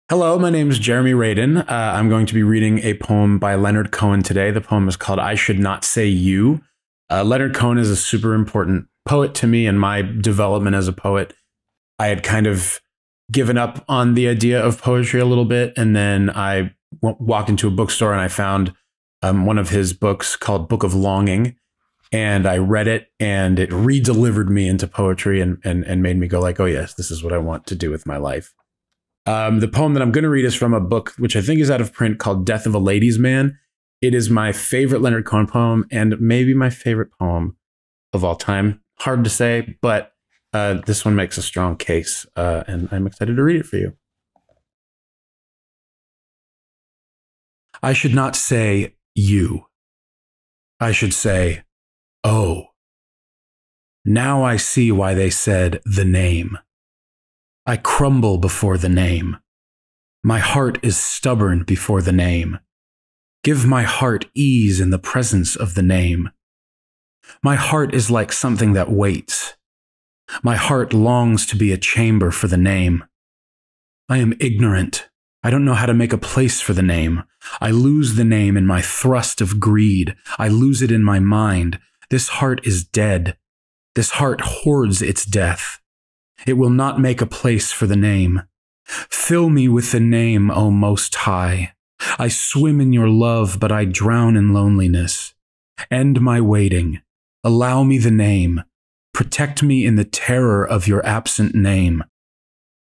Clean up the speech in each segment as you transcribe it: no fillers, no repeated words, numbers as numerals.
Hello, my name is Jeremy Radin. I'm going to be reading a poem by Leonard Cohen today. The poem is called I Should Not Say You. Leonard Cohen is a super important poet to me in my development as a poet. I had kind of given up on the idea of poetry a little bit, and then I walked into a bookstore and I found one of his books called Book of Longing, and I read it, and it re-delivered me into poetry and made me go like, oh yes, this is what I want to do with my life. The poem that I'm going to read is from a book which I think is out of print called Death of a Ladies' Man. It is my favorite Leonard Cohen poem and maybe my favorite poem of all time. Hard to say, but this one makes a strong case, and I'm excited to read it for you. I should not say you. I should say, oh. Now I see why they said the name. I crumble before the name. My heart is stubborn before the name. Give my heart ease in the presence of the name. My heart is like something that waits. My heart longs to be a chamber for the name. I am ignorant. I don't know how to make a place for the name. I lose the name in my thrust of greed. I lose it in my mind. This heart is dead. This heart hoards its death. It will not make a place for the name. Fill me with the name, O Most High. I swim in your love, but I drown in loneliness. End my waiting. Allow me the name. Protect me in the terror of your absent name.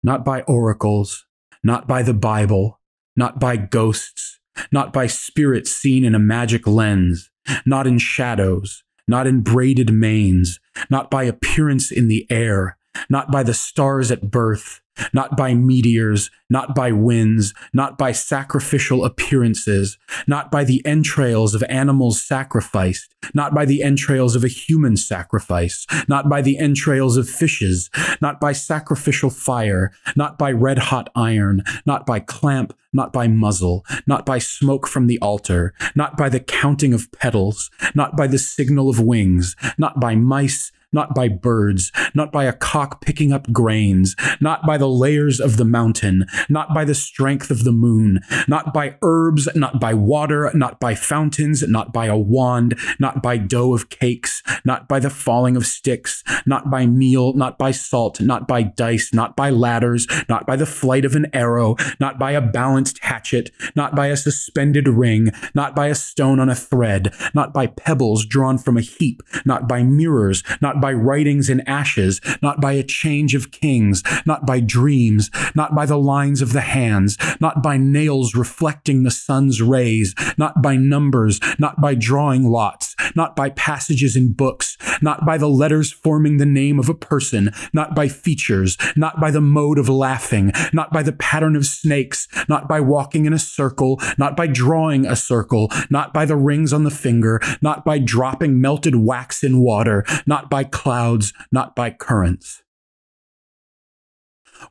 Not by oracles, not by the Bible, not by ghosts, not by spirits seen in a magic lens, not in shadows, not in braided manes, not by appearance in the air, not by the stars at birth, not by meteors, not by winds, not by sacrificial appearances, not by the entrails of animals sacrificed, not by the entrails of a human sacrifice, not by the entrails of fishes, not by sacrificial fire, not by red-hot iron, not by clamp, not by muzzle, not by smoke from the altar, not by the counting of petals, not by the signal of wings, not by mice, not by birds, not by a cock picking up grains, not by the layers of the mountain, not by the strength of the moon, not by herbs, not by water, not by fountains, not by a wand, not by dough of cakes, not by the falling of sticks, not by meal, not by salt, not by dice, not by ladders, not by the flight of an arrow, not by a balanced hatchet, not by a suspended ring, not by a stone on a thread, not by pebbles drawn from a heap, not by mirrors, not by writings in ashes, not by a change of kings, not by dreams, not by the lines of the hands, not by nails reflecting the sun's rays, not by numbers, not by drawing lots, not by passages in books, not by the letters forming the name of a person, not by features, not by the mode of laughing, not by the pattern of snakes, not by walking in a circle, not by drawing a circle, not by the rings on the finger, not by dropping melted wax in water, not by clouds, not by currents.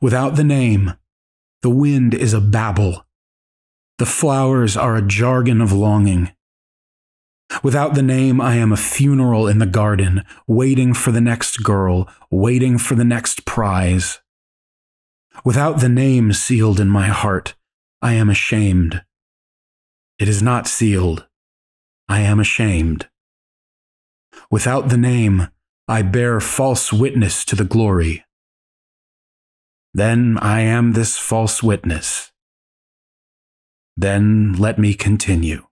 Without the name, the wind is a babble. The flowers are a jargon of longing. Without the name, I am a funeral in the garden, waiting for the next girl, waiting for the next prize. Without the name sealed in my heart, I am ashamed. It is not sealed. I am ashamed. Without the name, I bear false witness to the glory. Then I am this false witness. Then let me continue.